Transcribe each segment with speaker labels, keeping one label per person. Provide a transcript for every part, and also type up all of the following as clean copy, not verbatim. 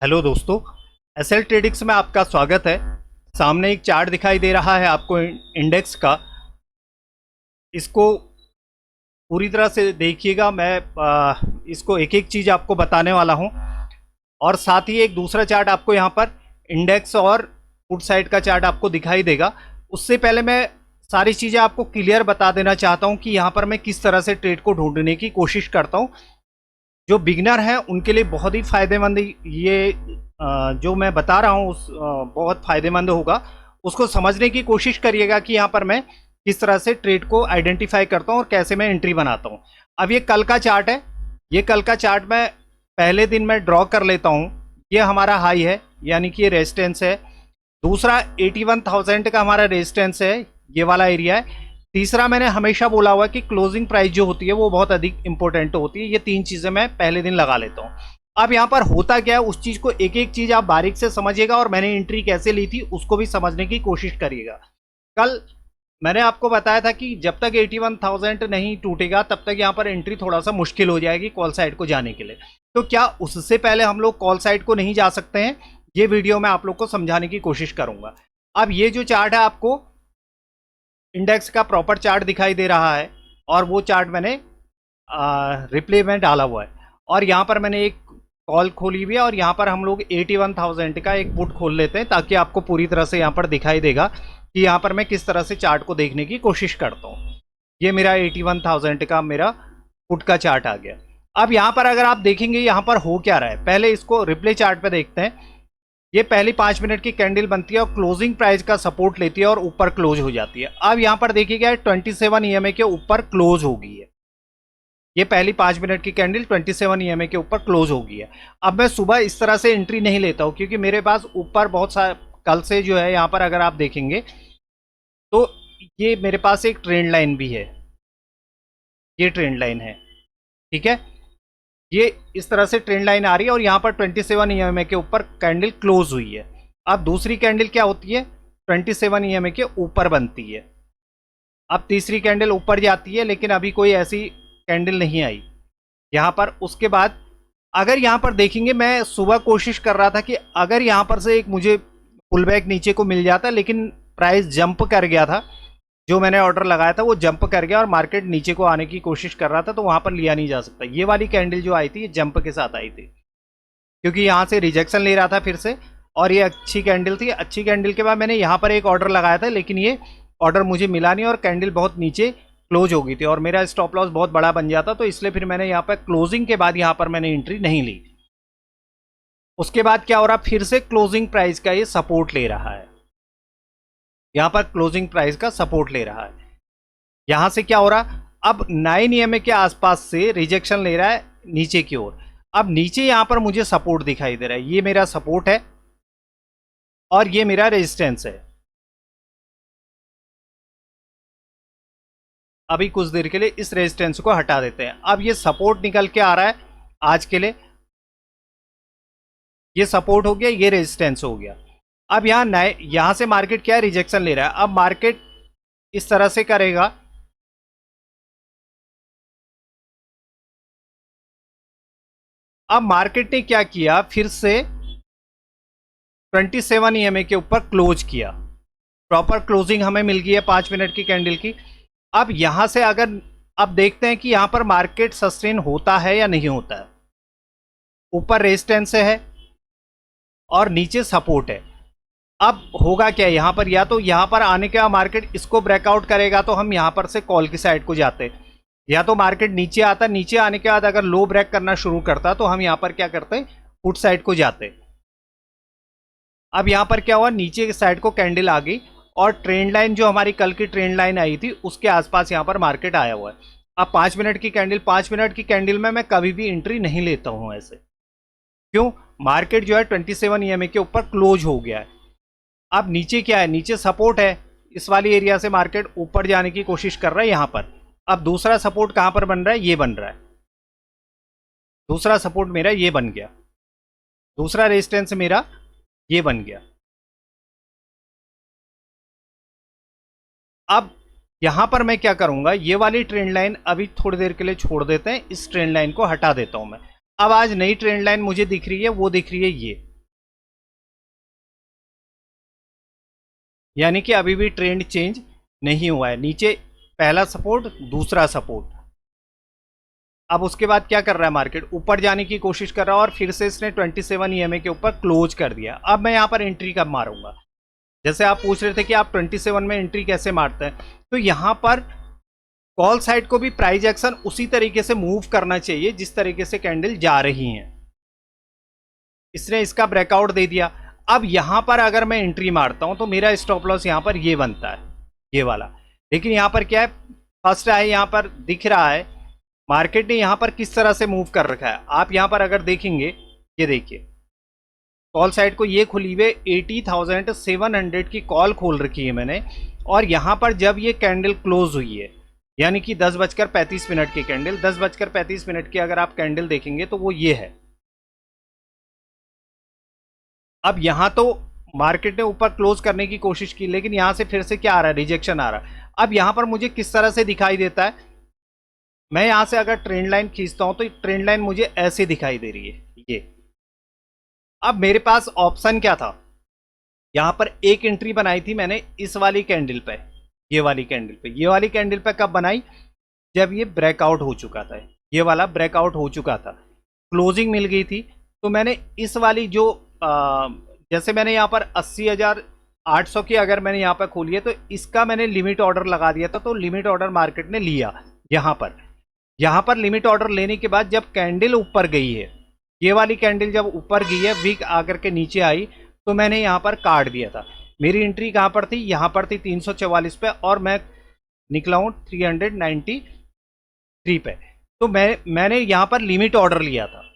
Speaker 1: Hello दोस्तों, SL ट्रेडिक्स में आपका स्वागत है। सामने एक चार्ट दिखाई दे रहा है आपको इंडेक्स का। इसको पूरी तरह से देखिएगा। मैं इसको एक एक चीज़ आपको बताने वाला हूं और साथ ही एक दूसरा चार्ट आपको यहां पर इंडेक्स और पुट साइड का चार्ट आपको दिखाई देगा। उससे पहले मैं सारी चीज़ें आपको क्लियर बता देना चाहता हूं कि यहां पर मैं किस तरह से ट्रेड को ढूंढने की कोशिश करता हूं। जो बिगनर हैं उनके लिए बहुत ही फायदेमंद ये जो मैं बता रहा हूँ उस बहुत फायदेमंद होगा। उसको समझने की कोशिश करिएगा कि यहाँ पर मैं किस तरह से ट्रेड को आइडेंटिफाई करता हूँ और कैसे मैं एंट्री बनाता हूँ। अब ये कल का चार्ट है। ये कल का चार्ट मैं पहले दिन में ड्रॉ कर लेता हूँ। ये हमारा हाई है, यानी कि ये रेजिस्टेंस है। दूसरा 81,000 का हमारा रेजिस्टेंस है, ये वाला एरिया है। तीसरा मैंने हमेशा बोला हुआ कि क्लोजिंग प्राइस जो होती है वो बहुत अधिक इंपॉर्टेंट होती है। ये तीन चीजें मैं पहले दिन लगा लेता हूँ। अब यहाँ पर होता क्या है उस चीज को एक एक चीज आप बारीक से समझिएगा और मैंने एंट्री कैसे ली थी उसको भी समझने की कोशिश करिएगा। कल मैंने आपको बताया था कि जब तक 81,000 नहीं टूटेगा तब तक यहाँ पर एंट्री थोड़ा सा मुश्किल हो जाएगी कॉल साइड को जाने के लिए। तो क्या उससे पहले हम लोग कॉल साइड को नहीं जा सकते हैं? ये वीडियो में आप लोग को समझाने की कोशिश करूंगा। अब ये जो चार्ट है आपको इंडेक्स का प्रॉपर चार्ट दिखाई दे रहा है और वो चार्ट मैंने रिप्ले में डाला हुआ है और यहाँ पर मैंने एक कॉल खोली हुई है और यहाँ पर हम लोग 81,000 का एक पुट खोल लेते हैं ताकि आपको पूरी तरह से यहाँ पर दिखाई देगा कि यहाँ पर मैं किस तरह से चार्ट को देखने की कोशिश करता हूँ। ये मेरा 81,000 का मेरा पुट का चार्ट आ गया। अब यहाँ पर अगर आप देखेंगे यहाँ पर हो क्या रहा है, पहले इसको रिप्ले चार्ट पे देखते हैं। ये पहली 5 मिनट की कैंडल बनती है और क्लोजिंग प्राइस का सपोर्ट लेती है और ऊपर क्लोज हो जाती है। अब यहाँ पर देखिएगा 27 ईएमए के ऊपर क्लोज हो गई है। ये पहली 5 मिनट की कैंडल 27 ईएमए के ऊपर क्लोज हो गई है। अब मैं सुबह इस तरह से एंट्री नहीं लेता हूँ क्योंकि मेरे पास ऊपर बहुत सा कल से जो है यहाँ पर अगर आप देखेंगे तो ये मेरे पास एक ट्रेंड लाइन भी है। ये ट्रेंड लाइन है, ठीक है। ये इस तरह से ट्रेंड लाइन आ रही है और यहाँ पर 27 ईएमए के ऊपर कैंडल क्लोज हुई है। अब दूसरी कैंडल क्या होती है, 27 ईएमए के ऊपर बनती है। अब तीसरी कैंडल ऊपर जाती है लेकिन अभी कोई ऐसी कैंडल नहीं आई यहाँ पर। उसके बाद अगर यहाँ पर देखेंगे, मैं सुबह कोशिश कर रहा था कि अगर यहाँ पर से एक मुझे पुल बैक नीचे को मिल जाता, लेकिन प्राइस जंप कर गया था। जो मैंने ऑर्डर लगाया था वो जंप कर गया और मार्केट नीचे को आने की कोशिश कर रहा था, तो वहां पर लिया नहीं जा सकता। ये वाली कैंडल जो आई थी ये जंप के साथ आई थी क्योंकि यहां से रिजेक्शन ले रहा था फिर से और ये अच्छी कैंडल थी। अच्छी कैंडल के बाद मैंने यहाँ पर एक ऑर्डर लगाया था लेकिन ये ऑर्डर मुझे मिला नहीं और कैंडल बहुत नीचे क्लोज हो गई थी और मेरा स्टॉप लॉस बहुत बड़ा बन जाता, तो इसलिए फिर मैंने यहाँ पर क्लोजिंग के बाद यहाँ पर मैंने एंट्री नहीं ली। उसके बाद क्या हो रहा, फिर से क्लोजिंग प्राइस का ये सपोर्ट ले रहा है। यहां पर क्लोजिंग प्राइस का सपोर्ट ले रहा है। यहां से क्या हो रहा, अब 9 ईएमए के आसपास से रिजेक्शन ले रहा है नीचे की ओर। अब नीचे यहां पर मुझे सपोर्ट दिखाई दे रहा है। ये मेरा सपोर्ट है और ये मेरा रेजिस्टेंस है। अभी कुछ देर के लिए इस रेजिस्टेंस को हटा देते हैं। अब ये सपोर्ट निकल के आ रहा है आज के लिए। ये सपोर्ट हो गया, ये रेजिस्टेंस हो गया। अब यहां से मार्केट क्या है, रिजेक्शन ले रहा है। अब मार्केट इस तरह से करेगा। अब मार्केट ने क्या किया, फिर से 27 ईएमए के ऊपर क्लोज किया। प्रॉपर क्लोजिंग हमें मिल गई है 5 मिनट की कैंडल की। अब यहां से अगर अब देखते हैं कि यहां पर मार्केट सस्टेन होता है या नहीं होता है। ऊपर रेजिस्टेंस है और नीचे सपोर्ट है। अब होगा क्या यहां पर, या तो यहां पर आने के बाद मार्केट इसको ब्रेकआउट करेगा तो हम यहां पर से कॉल की साइड को जाते, या तो मार्केट नीचे आता, नीचे आने के बाद अगर लो ब्रेक करना शुरू करता तो हम यहां पर क्या करते, पुट साइड को जाते। अब यहां पर क्या हुआ, नीचे की साइड को कैंडल आ गई और ट्रेंड लाइन जो हमारी कल की ट्रेंड लाइन आई थी उसके आसपास यहां पर मार्केट आया हुआ है। अब 5 मिनट की कैंडल, 5 मिनट की कैंडल में मैं कभी भी एंट्री नहीं लेता हूं ऐसे। क्यों, मार्केट जो है 27 ईएमए के ऊपर क्लोज हो गया है। अब नीचे क्या है, नीचे सपोर्ट है। इस वाली एरिया से मार्केट ऊपर जाने की कोशिश कर रहा है यहां पर। अब दूसरा सपोर्ट कहां पर बन रहा है, ये बन रहा है। दूसरा सपोर्ट मेरा ये बन गया, दूसरा रेजिस्टेंस मेरा ये बन गया। अब यहां पर मैं क्या करूंगा, ये वाली ट्रेंड लाइन अभी थोड़ी देर के लिए छोड़ देते हैं, इस ट्रेंड लाइन को हटा देता हूं मैं। अब आज नई ट्रेंड लाइन मुझे दिख रही है, वो दिख रही है यानी कि अभी भी ट्रेंड चेंज नहीं हुआ है। नीचे पहला सपोर्ट, दूसरा सपोर्ट। अब उसके बाद क्या कर रहा है मार्केट, ऊपर जाने की कोशिश कर रहा है और फिर से इसने 27 ईएमए के ऊपर क्लोज कर दिया। अब मैं यहाँ पर एंट्री कब मारूंगा, जैसे आप पूछ रहे थे कि आप 27 में एंट्री कैसे मारते हैं, तो यहाँ पर कॉल साइड को भी प्राइस एक्शन उसी तरीके से मूव करना चाहिए जिस तरीके से कैंडल जा रही हैं। इसने इसका ब्रेकआउट दे दिया। अब यहां पर अगर मैं एंट्री मारता हूं तो मेरा स्टॉप लॉस यहां पर ये बनता है, ये वाला। लेकिन यहां पर क्या है, फर्स्ट है यहां पर दिख रहा है मार्केट ने यहां पर किस तरह से मूव कर रखा है। आप यहां पर अगर देखेंगे, ये देखिए कॉल साइड को ये खुली हुए 80,700 की कॉल खोल रखी है मैंने, और यहां पर जब ये कैंडल क्लोज हुई है, यानी कि 10:35 की कैंडल, 10:35 की अगर आप कैंडल देखेंगे तो वो ये है। अब यहां तो मार्केट ने ऊपर क्लोज करने की कोशिश की, लेकिन यहां से फिर से क्या आ रहा है, रिजेक्शन आ रहा है। अब यहां पर मुझे किस तरह से दिखाई देता है, मैं यहां से अगर ट्रेंड लाइन खींचता हूं तो ट्रेंड लाइन मुझे ऐसे दिखाई दे रही है ये। अब मेरे पास ऑप्शन क्या था, यहां पर एक एंट्री बनाई थी मैंने इस वाली कैंडल पे, ये वाली कैंडल पे। ये वाली कैंडल पे कब बनाई, जब ये ब्रेकआउट हो चुका था, ये वाला ब्रेकआउट हो चुका था, क्लोजिंग मिल गई थी। तो मैंने इस वाली जो जैसे मैंने यहाँ पर 80,800 की अगर मैंने यहाँ पर खोली है तो इसका मैंने लिमिट ऑर्डर लगा दिया था, तो लिमिट ऑर्डर मार्केट ने लिया। यहाँ पर लिमिट ऑर्डर लेने के बाद जब कैंडल ऊपर गई है, ये वाली कैंडल जब ऊपर गई है, वीक आकर के नीचे आई, तो मैंने यहाँ पर काट दिया था। मेरी एंट्री कहाँ पर थी, यहाँ पर थी 344 पे, और मैं निकला हूँ 393 पे। तो मैंने यहाँ पर लिमिट ऑर्डर लिया था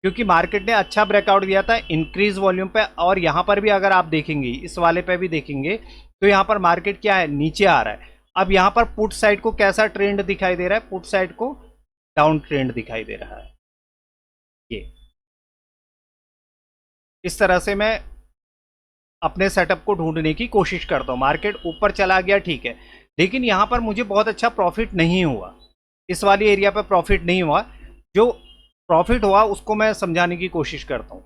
Speaker 1: क्योंकि मार्केट ने अच्छा ब्रेकआउट दिया था इंक्रीज वॉल्यूम पे। और यहाँ पर भी अगर आप देखेंगे, इस वाले पे भी देखेंगे, तो यहाँ पर मार्केट क्या है, नीचे आ रहा है। अब यहाँ पर पुट साइड को कैसा ट्रेंड दिखाई दे रहा है, पुट साइड को डाउन ट्रेंड दिखाई दे रहा है। ये इस तरह से मैं अपने सेटअप को ढूंढने की कोशिश करता हूँ। मार्केट ऊपर चला गया ठीक है, लेकिन यहाँ पर मुझे बहुत अच्छा प्रॉफिट नहीं हुआ, इस वाली एरिया पर प्रॉफिट नहीं हुआ। जो प्रॉफिट हुआ उसको मैं समझाने की कोशिश करता हूँ।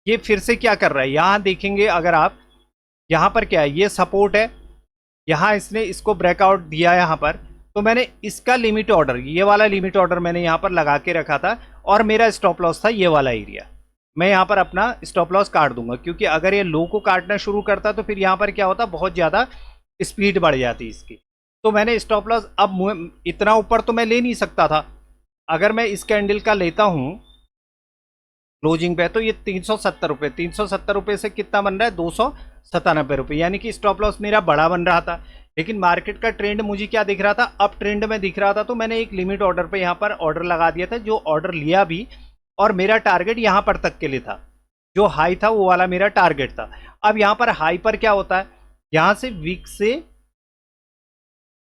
Speaker 1: ये फिर से क्या कर रहा है, यहां देखेंगे अगर आप, यहां पर क्या है, ये सपोर्ट है, यहां इसने इसको ब्रेकआउट दिया यहां पर, तो मैंने इसका लिमिट ऑर्डर, ये वाला लिमिट ऑर्डर मैंने यहां पर लगा के रखा था, और मेरा स्टॉप लॉस था ये वाला एरिया। मैं यहां पर अपना स्टॉप लॉस काट दूंगा, क्योंकि अगर ये लो को काटना शुरू करता तो फिर यहां पर क्या होता, बहुत ज़्यादा स्पीड बढ़ जाती इसकी। तो मैंने स्टॉप लॉस, अब इतना ऊपर तो मैं ले नहीं सकता था। अगर मैं इस कैंडल का लेता हूं क्लोजिंग पे, तो ये 370 रुपये, 370 रुपये से कितना बन रहा है, 297 रुपये, यानी कि स्टॉप लॉस मेरा बड़ा बन रहा था। लेकिन मार्केट का ट्रेंड मुझे क्या दिख रहा था, अप ट्रेंड में दिख रहा था, तो मैंने एक लिमिट ऑर्डर पे यहाँ पर ऑर्डर लगा दिया था, जो ऑर्डर लिया भी, और मेरा टारगेट यहाँ पर तक के लिए था, जो हाई था वो वाला मेरा टारगेट था। अब यहाँ पर हाई पर क्या होता है, यहाँ से वीक से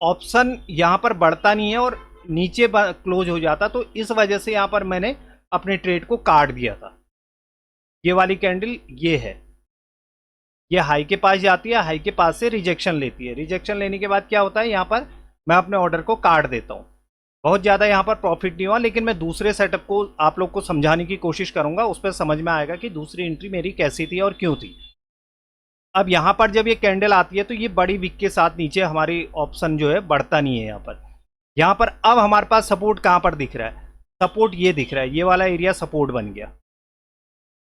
Speaker 1: ऑप्शन यहाँ पर बढ़ता नहीं है और नीचे क्लोज हो जाता, तो इस वजह से यहाँ पर मैंने अपने ट्रेड को काट दिया था। ये वाली कैंडल ये है, ये हाई के पास जाती है, हाई के पास से रिजेक्शन लेती है, रिजेक्शन लेने के बाद क्या होता है, यहाँ पर मैं अपने ऑर्डर को काट देता हूँ। बहुत ज़्यादा यहाँ पर प्रॉफिट नहीं हुआ, लेकिन मैं दूसरे सेटअप को आप लोग को समझाने की कोशिश करूँगा, उस पर समझ में आएगा कि दूसरी एंट्री मेरी कैसी थी और क्यों थी। अब यहाँ पर जब ये कैंडल आती है तो ये बड़ी विक के साथ नीचे हमारी ऑप्शन जो है बढ़ता नहीं है यहाँ पर अब हमारे पास सपोर्ट कहाँ पर दिख रहा है, सपोर्ट ये दिख रहा है, ये वाला एरिया सपोर्ट बन गया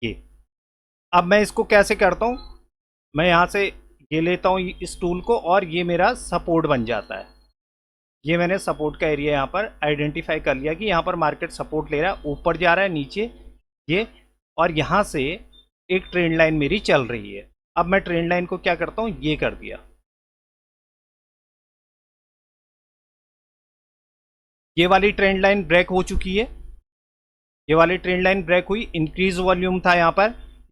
Speaker 1: ये। अब मैं इसको कैसे करता हूँ, मैं यहाँ से ये लेता हूँ इस टूल को, और ये मेरा सपोर्ट बन जाता है। ये मैंने सपोर्ट का एरिया यहाँ पर आइडेंटिफाई कर लिया कि यहाँ पर मार्केट सपोर्ट ले रहा है, ऊपर जा रहा है, नीचे ये, और यहाँ से एक ट्रेंड लाइन मेरी चल रही है। अब मैं ट्रेंड लाइन को क्या करता हूँ, ये कर दिया, ये वाली ट्रेंड लाइन ब्रेक हो चुकी है, ये वाली ट्रेंड लाइन ब्रेक हुई, इंक्रीज वॉल्यूम था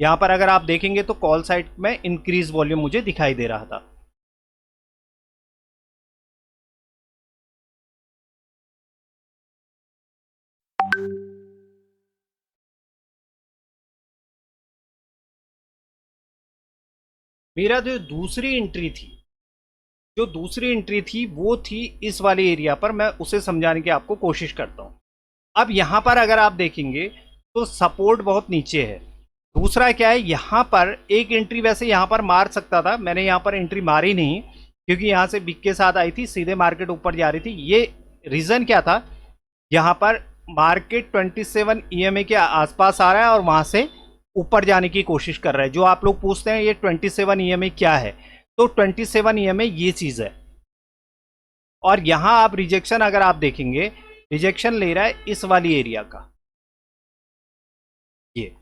Speaker 1: यहाँ पर अगर आप देखेंगे तो कॉल साइड में इंक्रीज वॉल्यूम मुझे दिखाई दे रहा था। मेरा जो दूसरी एंट्री थी, जो दूसरी एंट्री थी वो थी इस वाले एरिया पर, मैं उसे समझाने की आपको कोशिश करता हूं। अब यहां पर अगर आप देखेंगे तो सपोर्ट बहुत नीचे है, दूसरा क्या है, यहाँ पर एक एंट्री वैसे यहाँ पर मार सकता था, मैंने यहाँ पर एंट्री मारी नहीं क्योंकि यहाँ से बिग के साथ आई थी, सीधे मार्केट ऊपर जा रही थी। ये रीज़न क्या था, यहाँ पर मार्केट 27 ईएमए के आसपास आ रहा है और वहाँ से ऊपर जाने की कोशिश कर रहा है। जो आप लोग पूछते हैं ये 27 ईएमए क्या है, तो 27 ईएमए ये चीज़ है। और यहाँ आप रिजेक्शन अगर आप देखेंगे, रिजेक्शन ले रहा है इस वाली एरिया का। ये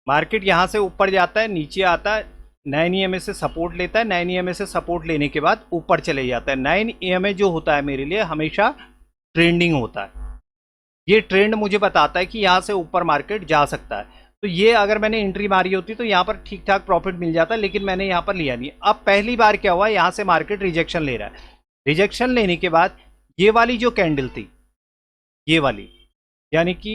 Speaker 1: मार्केट यहाँ से ऊपर जाता है, नीचे आता है, 9 ईएमए से सपोर्ट लेता है, 9 ईएमए से सपोर्ट लेने के बाद ऊपर चले जाता है। 9 ईएमए जो होता है मेरे लिए हमेशा ट्रेंडिंग होता है। ये ट्रेंड मुझे बताता है कि यहाँ से ऊपर मार्केट जा सकता है। तो ये अगर मैंने एंट्री मारी होती तो यहाँ पर ठीक ठाक प्रॉफिट मिल जाता, लेकिन मैंने यहाँ पर लिया नहीं। अब पहली बार क्या हुआ, यहाँ से मार्केट रिजेक्शन ले रहा है। रिजेक्शन लेने के बाद ये वाली जो कैंडल थी, ये वाली, यानी कि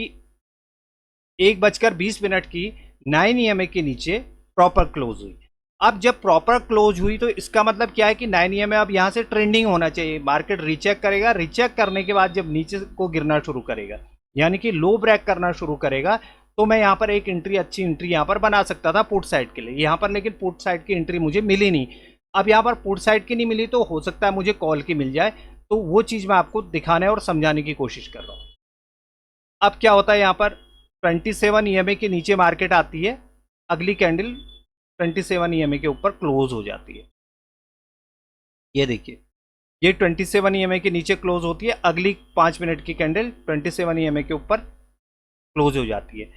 Speaker 1: 1:20 की 9 ईएमए के नीचे प्रॉपर क्लोज हुई। अब जब प्रॉपर क्लोज हुई तो इसका मतलब क्या है कि 9 ईएमए अब यहाँ से ट्रेंडिंग होना चाहिए। मार्केट रीचेक करेगा, रीचेक करने के बाद जब नीचे को गिरना शुरू करेगा, यानी कि लो ब्रेक करना शुरू करेगा, तो मैं यहाँ पर एक एंट्री, अच्छी एंट्री यहाँ पर बना सकता था पुट साइड के लिए यहाँ पर, लेकिन पुट साइड की एंट्री मुझे मिली नहीं। अब यहाँ पर पुट साइड की नहीं मिली तो हो सकता है मुझे कॉल की मिल जाए, तो वो चीज़ मैं आपको दिखाने और समझाने की कोशिश कर रहा हूँ। अब क्या होता है, यहाँ पर 27 ईएमए के नीचे मार्केट आती है, अगली कैंडल 27 ईएमए के ऊपर क्लोज हो जाती है। ये देखिए, ये 27 ईएमए के नीचे क्लोज होती है, अगली 5 मिनट की कैंडल 27 ईएमए के ऊपर क्लोज हो जाती है।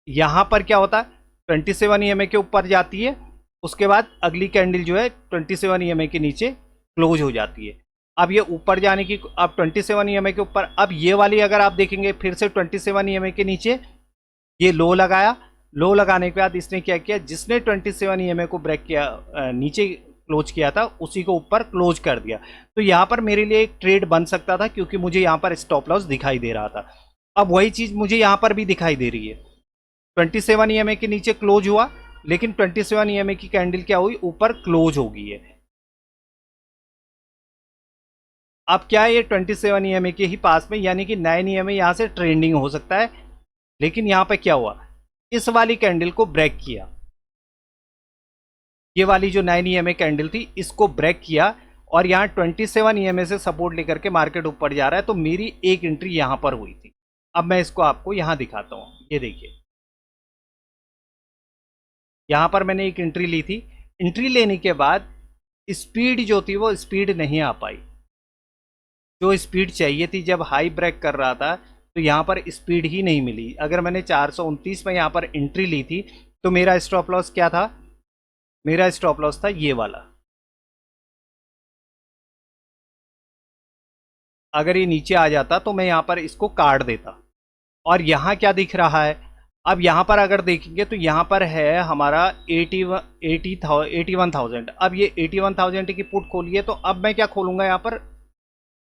Speaker 1: यहाँ पर क्या होता है, 27 ईएमए के ऊपर जाती है, उसके बाद अगली कैंडल जो है 27 ईएमए के नीचे क्लोज हो जाती है। अब ये ऊपर जाने की, अब 27 ईएमए के ऊपर, अब ये वाली अगर आप देखेंगे फिर से 27 ईएमए के नीचे ये लो लगाया। लो लगाने के बाद इसने क्या किया, जिसने 27 ईएमए को ब्रेक किया, नीचे क्लोज किया था, उसी को ऊपर क्लोज कर दिया। तो यहाँ पर मेरे लिए एक ट्रेड बन सकता था क्योंकि मुझे यहाँ पर स्टॉप लॉस दिखाई दे रहा था। अब वही चीज़ मुझे यहाँ पर भी दिखाई दे रही है। 27 ईएमए के नीचे क्लोज हुआ, लेकिन 27 ईएमए की कैंडल क्या हुई, ऊपर क्लोज हो गई है। अब क्या है, ये 27 ईएमए के ही पास में, यानी कि 9 ईएमए यहाँ से ट्रेंडिंग हो सकता है। लेकिन यहाँ पे क्या हुआ, इस वाली कैंडल को ब्रेक किया, ये वाली जो 9 ईएमए कैंडल थी इसको ब्रेक किया, और यहाँ 27 ईएमए से सपोर्ट लेकर के मार्केट ऊपर जा रहा है। तो मेरी एक एंट्री यहाँ पर हुई थी। अब मैं इसको आपको यहाँ दिखाता हूँ, ये देखिए, यहाँ पर मैंने एक एंट्री ली थी। एंट्री लेने के बाद स्पीड जो थी वो स्पीड नहीं आ पाई, जो स्पीड चाहिए थी। जब हाई ब्रेक कर रहा था तो यहाँ पर स्पीड ही नहीं मिली। अगर मैंने 429 में यहाँ पर एंट्री ली थी तो मेरा स्टॉप लॉस क्या था, मेरा स्टॉप लॉस था ये वाला। अगर ये नीचे आ जाता तो मैं यहाँ पर इसको काट देता। और यहाँ क्या दिख रहा है, अब यहाँ पर अगर देखेंगे तो यहाँ पर है हमारा 81,000। अब ये 81,000 की पुट खोली है, तो अब मैं क्या खोलूंगा, यहाँ पर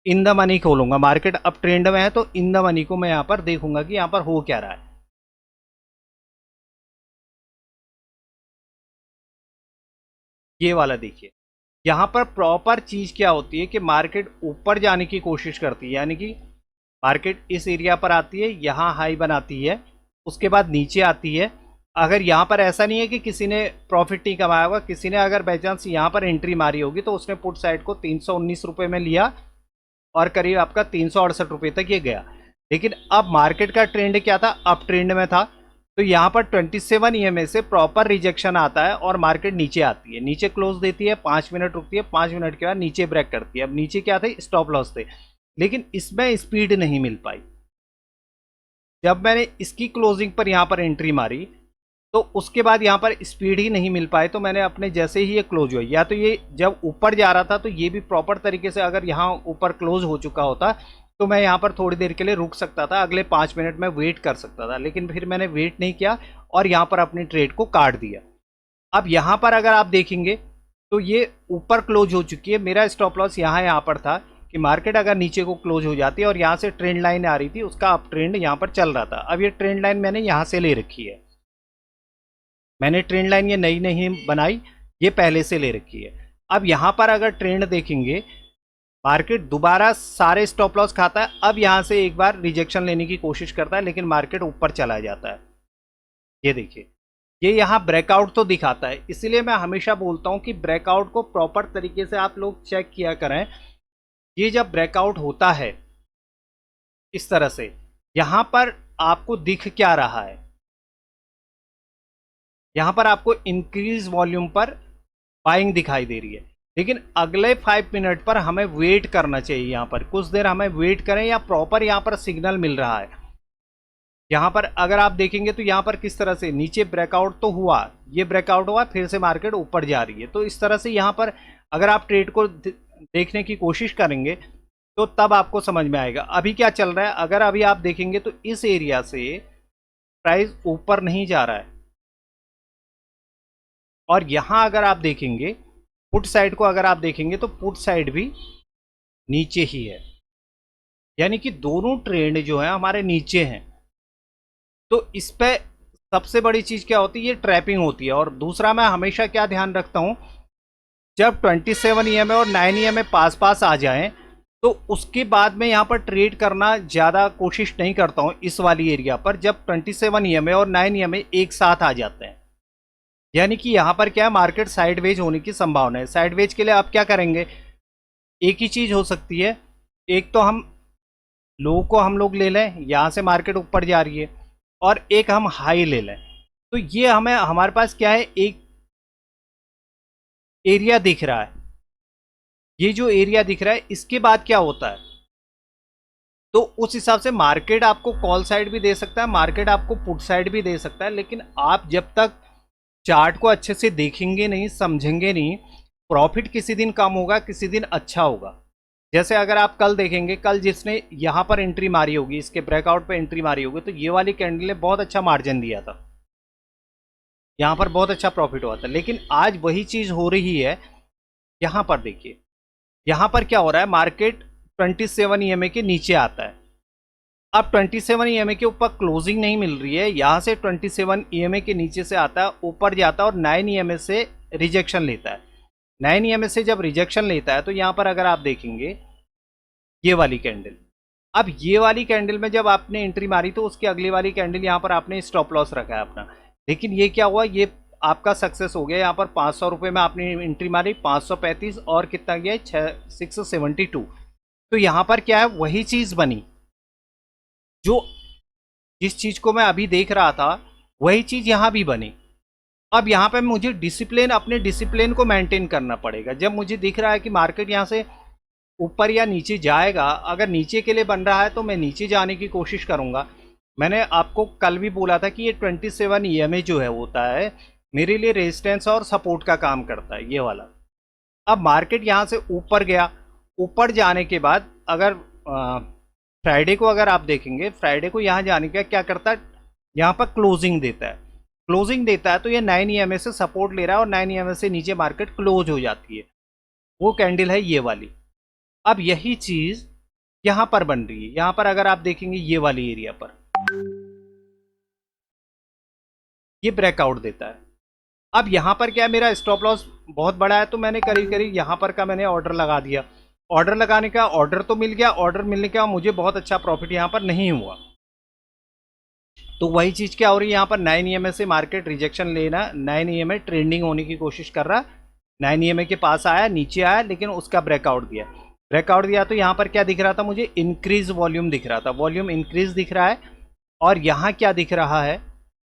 Speaker 1: इन द मनी खोलूंगा। मार्केट अब ट्रेंड में है तो इन द मनी को मैं यहाँ पर देखूंगा कि यहाँ पर हो क्या रहा है। ये वाला देखिए, यहाँ पर प्रॉपर चीज़ क्या होती है कि मार्केट ऊपर जाने की कोशिश करती है, यानी कि मार्केट इस एरिया पर आती है, यहाँ हाई बनाती है, उसके बाद नीचे आती है। अगर यहाँ पर ऐसा नहीं है कि किसी ने प्रॉफिट नहीं कमाया होगा, किसी ने अगर बाई चांस यहाँ पर एंट्री मारी होगी तो उसने पुट साइड को 319 रुपये में लिया और करीब आपका 368 रुपये तक ये गया। लेकिन अब मार्केट का ट्रेंड क्या था, अप ट्रेंड में था। तो यहाँ पर 27 ईएमए से प्रॉपर रिजेक्शन आता है और मार्केट नीचे आती है, नीचे क्लोज देती है, 5 मिनट रुकती है, 5 मिनट के बाद नीचे ब्रेक करती है। अब नीचे क्या थे, स्टॉप लॉस थे, लेकिन इसमें स्पीड नहीं मिल पाई। जब मैंने इसकी क्लोजिंग पर यहाँ पर एंट्री मारी तो उसके बाद यहाँ पर स्पीड ही नहीं मिल पाए, तो मैंने अपने जैसे ही ये क्लोज हुआ, या तो ये जब ऊपर जा रहा था तो ये भी प्रॉपर तरीके से अगर यहाँ ऊपर क्लोज हो चुका होता तो मैं यहाँ पर थोड़ी देर के लिए रुक सकता था, अगले 5 मिनट में वेट कर सकता था। लेकिन फिर मैंने वेट नहीं किया और यहाँ पर अपनी ट्रेड को काट दिया। अब यहाँ पर अगर आप देखेंगे तो ये ऊपर क्लोज हो चुकी है। मेरा स्टॉप लॉस यहाँ पर था कि मार्केट अगर नीचे को क्लोज हो जाती है, और यहाँ से ट्रेंड लाइन आ रही थी, उसका अप ट्रेंड यहाँ पर चल रहा था। अब ये ट्रेंड लाइन मैंने यहाँ से ले रखी है, मैंने ट्रेंड लाइन ये नई नहीं बनाई, ये पहले से ले रखी है। अब यहाँ पर अगर ट्रेंड देखेंगे, मार्केट दोबारा सारे स्टॉप लॉस खाता है। अब यहाँ से एक बार रिजेक्शन लेने की कोशिश करता है, लेकिन मार्केट ऊपर चला जाता है। ये देखिए, ये यहाँ ब्रेकआउट तो दिखाता है, इसीलिए मैं हमेशा बोलता हूँ कि ब्रेकआउट को प्रॉपर तरीके से आप लोग चेक किया करें। ये जब ब्रेकआउट होता है इस तरह से, यहाँ पर आपको दिख क्या रहा है, यहाँ पर आपको इंक्रीज वॉल्यूम पर बाइंग दिखाई दे रही है, लेकिन अगले 5 मिनट पर हमें वेट करना चाहिए। यहाँ पर कुछ देर हमें वेट करें या प्रॉपर यहाँ पर सिग्नल मिल रहा है। यहाँ पर अगर आप देखेंगे तो यहाँ पर किस तरह से नीचे ब्रेकआउट तो हुआ, ये ब्रेकआउट हुआ, फिर से मार्केट ऊपर जा रही है। तो इस तरह से यहाँ पर अगर आप ट्रेड को देखने की कोशिश करेंगे तो तब आपको समझ में आएगा। अभी क्या चल रहा है, अगर अभी आप देखेंगे तो इस एरिया से प्राइस ऊपर नहीं जा रहा है, और यहां अगर आप देखेंगे पुट साइड को, अगर आप देखेंगे तो पुट साइड भी नीचे ही है, यानी कि दोनों ट्रेंड जो है हमारे नीचे हैं। तो इस पे सबसे बड़ी चीज क्या होती है, ये ट्रैपिंग होती है। और दूसरा मैं हमेशा क्या ध्यान रखता हूं, जब 27 ईएमए और 9 ईएमए पास पास आ जाएं तो उसके बाद में यहाँ पर ट्रेड करना ज़्यादा कोशिश नहीं करता हूँ इस वाली एरिया पर, जब 27 ईएमए और 9 ईएमए एक साथ आ जाते हैं। यानी कि यहाँ पर क्या है, मार्केट साइडवेज होने की संभावना है। साइडवेज के लिए आप क्या करेंगे, एक ही चीज़ हो सकती है, एक तो हम लो को हम लोग ले लें, यहाँ से मार्केट ऊपर जा रही है, और एक हम हाई ले लें। तो ये हमें, हमारे पास क्या है, एक एरिया दिख रहा है। ये जो एरिया दिख रहा है इसके बाद क्या होता है, तो उस हिसाब से मार्केट आपको कॉल साइड भी दे सकता है, मार्केट आपको पुट साइड भी दे सकता है। लेकिन आप जब तक चार्ट को अच्छे से देखेंगे नहीं, समझेंगे नहीं, प्रॉफिट किसी दिन कम होगा, किसी दिन अच्छा होगा। जैसे अगर आप कल देखेंगे, कल जिसने यहाँ पर एंट्री मारी होगी, इसके ब्रेकआउट पे एंट्री मारी होगी, तो ये वाली कैंडल ने बहुत अच्छा मार्जिन दिया था, यहाँ पर बहुत अच्छा प्रॉफिट हुआ था। लेकिन आज वही चीज़ हो रही है। यहाँ पर देखिए, यहाँ पर क्या हो रहा है, मार्केट 27 ईएमए के नीचे आता है। अब 27 ईएमए के ऊपर क्लोजिंग नहीं मिल रही है, यहाँ से 27 ईएमए के नीचे से आता है, ऊपर जाता है और 9 ईएमए से रिजेक्शन लेता है। 9 ईएमए से जब रिजेक्शन लेता है तो यहाँ पर अगर आप देखेंगे ये वाली कैंडल, अब ये वाली कैंडल में जब आपने एंट्री मारी तो उसकी अगली वाली कैंडल यहाँ पर आपने स्टॉप लॉस रखा है अपना। लेकिन ये क्या हुआ, ये आपका सक्सेस हो गया। यहाँ पर 500 रुपये में आपने एंट्री मारी, 535 और कितना गया है, 672। तो यहाँ पर क्या है, वही चीज़ बनी जो जिस चीज़ को मैं अभी देख रहा था, वही चीज़ यहाँ भी बनी। अब यहाँ पे मुझे डिसिप्लिन, अपने डिसिप्लिन को मेंटेन करना पड़ेगा। जब मुझे दिख रहा है कि मार्केट यहाँ से ऊपर या नीचे जाएगा, अगर नीचे के लिए बन रहा है तो मैं नीचे जाने की कोशिश करूँगा। मैंने आपको कल भी बोला था कि ये 27 ईएमए जो है होता है मेरे लिए रेजिस्टेंस और सपोर्ट का काम करता है, ये वाला। अब मार्केट यहाँ से ऊपर गया, ऊपर जाने के बाद अगर फ्राइडे को अगर आप देखेंगे, फ्राइडे को यहाँ जाने का क्या करता है, यहाँ पर क्लोजिंग देता है। क्लोजिंग देता है तो ये 9 ईएमए से सपोर्ट ले रहा है और 9 ईएमए से नीचे मार्केट क्लोज हो जाती है। वो कैंडल है ये वाली। अब यही चीज़ यहाँ पर बन रही है। यहाँ पर अगर आप देखेंगे ये वाली एरिया पर ये ब्रेकआउट देता है। अब यहाँ पर क्या है, मेरा स्टॉप लॉस बहुत बड़ा है, तो मैंने करीब करीब यहाँ पर का मैंने ऑर्डर लगा दिया। ऑर्डर लगाने का ऑर्डर तो मिल गया, ऑर्डर मिलने का मुझे बहुत अच्छा प्रॉफिट यहाँ पर नहीं हुआ। तो वही चीज़ क्या हो रही है, यहाँ पर 9 ईएमए से मार्केट रिजेक्शन लेना, 9 ईएमए ट्रेंडिंग होने की कोशिश कर रहा, 9 ईएमए के पास आया, नीचे आया, लेकिन उसका ब्रेकआउट दिया। ब्रेकआउट दिया तो यहाँ पर क्या दिख रहा था मुझे, इंक्रीज वॉल्यूम दिख रहा था, वॉल्यूम इंक्रीज दिख रहा है। और यहाँ क्या दिख रहा है,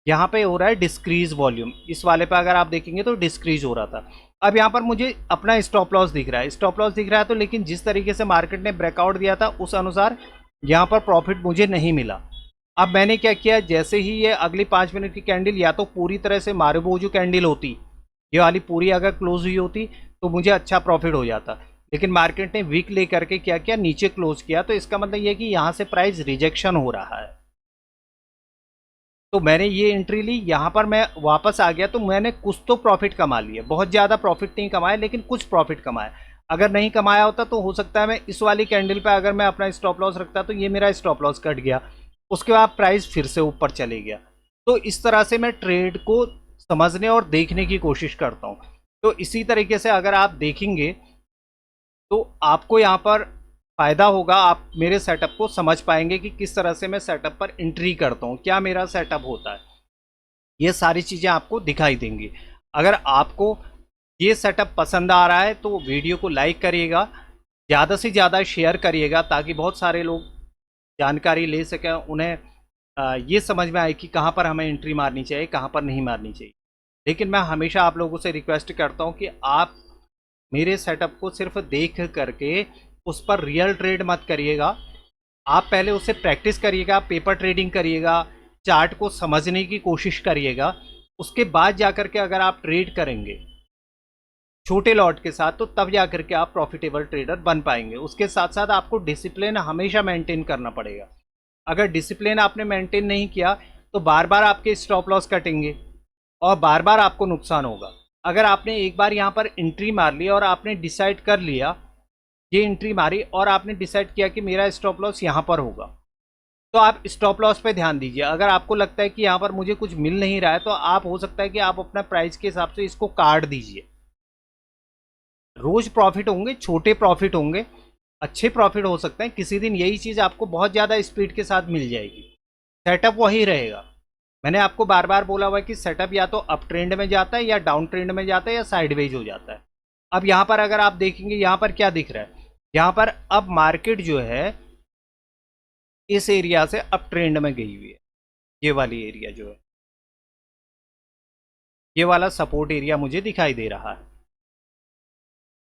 Speaker 1: यहाँ पे हो रहा है डिस्क्रीज वॉल्यूम। इस वाले पे अगर आप देखेंगे तो डिस्क्रीज हो रहा था। अब यहाँ पर मुझे अपना स्टॉप लॉस दिख रहा है, स्टॉप लॉस दिख रहा है, तो लेकिन जिस तरीके से मार्केट ने ब्रेकआउट दिया था उस अनुसार यहाँ पर प्रॉफिट मुझे नहीं मिला। अब मैंने क्या किया, जैसे ही ये अगली 5 मिनट की कैंडल या तो पूरी तरह से मारुबोजू कैंडल होती, ये वाली पूरी अगर क्लोज हुई होती तो मुझे अच्छा प्रॉफिट हो जाता। लेकिन मार्केट ने वीक ले करके क्या किया, नीचे क्लोज किया, तो इसका मतलब ये कि यहाँ से प्राइस रिजेक्शन हो रहा है। तो मैंने ये एंट्री ली, यहाँ पर मैं वापस आ गया, तो मैंने कुछ तो प्रॉफिट कमा लिया। बहुत ज़्यादा प्रॉफिट नहीं कमाया, लेकिन कुछ प्रॉफिट कमाया। अगर नहीं कमाया होता तो हो सकता है मैं इस वाली कैंडल पे अगर मैं अपना स्टॉप लॉस रखता तो ये मेरा स्टॉप लॉस कट गया, उसके बाद प्राइस फिर से ऊपर चले गया। तो इस तरह से मैं ट्रेड को समझने और देखने की कोशिश करता हूँ। तो इसी तरीके से अगर आप देखेंगे तो आपको यहाँ पर फ़ायदा होगा, आप मेरे सेटअप को समझ पाएंगे कि किस तरह से मैं सेटअप पर एंट्री करता हूँ, क्या मेरा सेटअप होता है। ये सारी चीज़ें आपको दिखाई देंगी। अगर आपको ये सेटअप पसंद आ रहा है तो वीडियो को लाइक करिएगा, ज़्यादा से ज़्यादा शेयर करिएगा ताकि बहुत सारे लोग जानकारी ले सकें, उन्हें ये समझ में आए कि कहाँ पर हमें एंट्री मारनी चाहिए, कहाँ पर नहीं मारनी चाहिए। लेकिन मैं हमेशा आप लोगों से रिक्वेस्ट करता हूँ कि आप मेरे सेटअप को सिर्फ देख करके उस पर रियल ट्रेड मत करिएगा। आप पहले उससे प्रैक्टिस करिएगा, पेपर ट्रेडिंग करिएगा, चार्ट को समझने की कोशिश करिएगा। उसके बाद जाकर के अगर आप ट्रेड करेंगे छोटे लॉट के साथ तो तब जाकर के आप प्रॉफिटेबल ट्रेडर बन पाएंगे। उसके साथ साथ आपको डिसिप्लिन हमेशा मेंटेन करना पड़ेगा। अगर डिसिप्लिन आपने मेंटेन नहीं किया तो बार बार आपके स्टॉप लॉस कटेंगे और बार बार आपको नुकसान होगा। अगर आपने एक बार यहाँ पर एंट्री मार ली और आपने डिसाइड कर लिया, ये एंट्री मारी और आपने डिसाइड किया कि मेरा स्टॉप लॉस यहाँ पर होगा, तो आप स्टॉप लॉस पे ध्यान दीजिए। अगर आपको लगता है कि यहाँ पर मुझे कुछ मिल नहीं रहा है तो आप हो सकता है कि आप अपना प्राइस के हिसाब से इसको काट दीजिए। रोज प्रॉफिट होंगे, छोटे प्रॉफिट होंगे, अच्छे प्रॉफिट हो सकते हैं। किसी दिन यही चीज़ आपको बहुत ज़्यादा स्पीड के साथ मिल जाएगी। सेटअप वही रहेगा। मैंने आपको बार बार बोला हुआ है कि सेटअप या तो अप ट्रेंड में जाता है या डाउन ट्रेंड में जाता है या साइडवेज हो जाता है। अब यहाँ पर अगर आप देखेंगे यहाँ पर क्या दिख रहा है, यहाँ पर अब मार्केट जो है इस एरिया से अप ट्रेंड में गई हुई है। ये वाली एरिया जो है, ये वाला सपोर्ट एरिया मुझे दिखाई दे रहा है।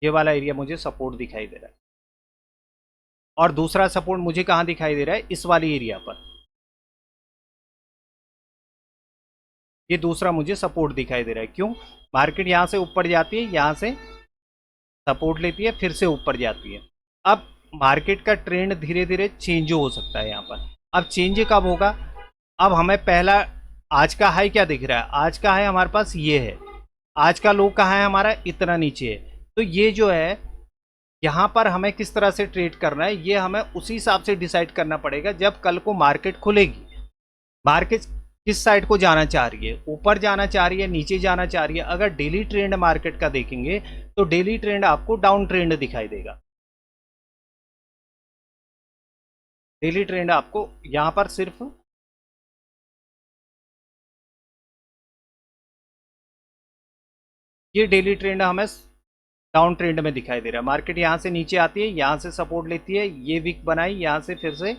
Speaker 1: ये वाला एरिया मुझे सपोर्ट दिखाई दे रहा है और दूसरा सपोर्ट मुझे कहाँ दिखाई दे रहा है, इस वाली एरिया पर। ये दूसरा मुझे सपोर्ट दिखाई दे रहा है। क्यों? मार्केट यहाँ से ऊपर जाती है, यहाँ से सपोर्ट लेती है, फिर से ऊपर जाती है। अब मार्केट का ट्रेंड धीरे धीरे चेंज हो सकता है यहाँ पर। अब चेंज कब होगा? अब हमें पहला आज का हाई क्या दिख रहा है, आज का हाई हमारे पास ये है, आज का लो कहाँ है हमारा, इतना नीचे है। तो ये जो है यहाँ पर हमें किस तरह से ट्रेड करना है, ये हमें उसी हिसाब से डिसाइड करना पड़ेगा। जब कल को मार्केट खुलेगी, मार्केट किस साइड को जाना चाह रही है, ऊपर जाना चाह रही है, नीचे जाना चाह रही है। अगर डेली ट्रेंड मार्केट का देखेंगे तो डेली ट्रेंड आपको डाउन ट्रेंड दिखाई देगा। डेली ट्रेंड आपको यहां पर सिर्फ ये डेली ट्रेंड हमें डाउन ट्रेंड में दिखाई दे रहा है। मार्केट यहां से नीचे आती है, यहां से सपोर्ट लेती है, ये वीक बनाई, यहां से फिर से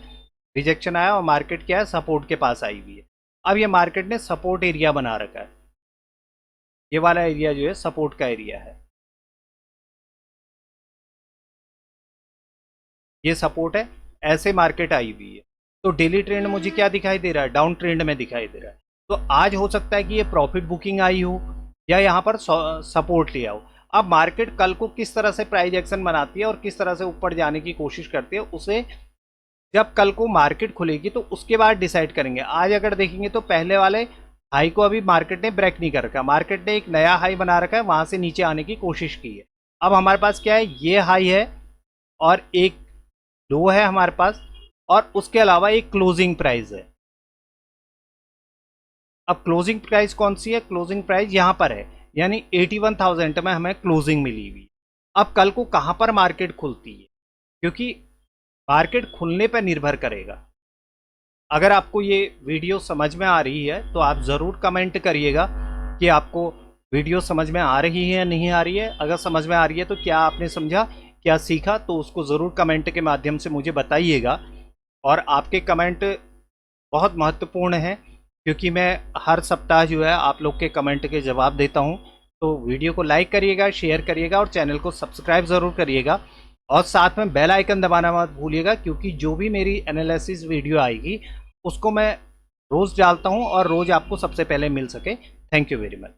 Speaker 1: रिजेक्शन आया और मार्केट क्या है, सपोर्ट के पास आई हुई है। अब ये मार्केट ने सपोर्ट एरिया बना रखा है। ये वाला एरिया जो है सपोर्ट का एरिया है, ये सपोर्ट है, ऐसे मार्केट आई हुई है। तो डेली ट्रेंड मुझे क्या दिखाई दे रहा है, डाउन ट्रेंड में दिखाई दे रहा है। तो आज हो सकता है कि ये प्रॉफिट बुकिंग आई हो या यहाँ पर सपोर्ट लिया हो। अब मार्केट कल को किस तरह से प्राइस एक्शन बनाती है और किस तरह से ऊपर जाने की कोशिश करती है, उसे जब कल को मार्केट खुलेगी तो उसके बाद डिसाइड करेंगे। आज अगर देखेंगे तो पहले वाले हाई को अभी मार्केट ने ब्रेक नहीं कर रखा, मार्केट ने एक नया हाई बना रखा है, वहां से नीचे आने की कोशिश की है। अब हमारे पास क्या है, ये हाई है और एक लो है हमारे पास, और उसके अलावा एक क्लोजिंग प्राइस है। अब क्लोजिंग प्राइस कौन सी है, क्लोजिंग प्राइस यहां पर है, यानी 81,000 में हमें क्लोजिंग मिली हुई। अब कल को कहां पर मार्केट खुलती है, क्योंकि मार्केट खुलने पर निर्भर करेगा। अगर आपको ये वीडियो समझ में आ रही है तो आप ज़रूर कमेंट करिएगा कि आपको वीडियो समझ में आ रही है या नहीं आ रही है। अगर समझ में आ रही है तो क्या आपने समझा, क्या सीखा, तो उसको ज़रूर कमेंट के माध्यम से मुझे बताइएगा। और आपके कमेंट बहुत महत्वपूर्ण हैं, क्योंकि मैं हर सप्ताह जो है आप लोग के कमेंट के जवाब देता हूं। तो वीडियो को लाइक करिएगा, शेयर करिएगा और चैनल को सब्सक्राइब ज़रूर करिएगा। और साथ में बेल आइकन दबाना मत भूलिएगा, क्योंकि जो भी मेरी एनालिसिस वीडियो आएगी उसको मैं रोज़ डालता हूं और रोज़ आपको सबसे पहले मिल सके। Thank you very much.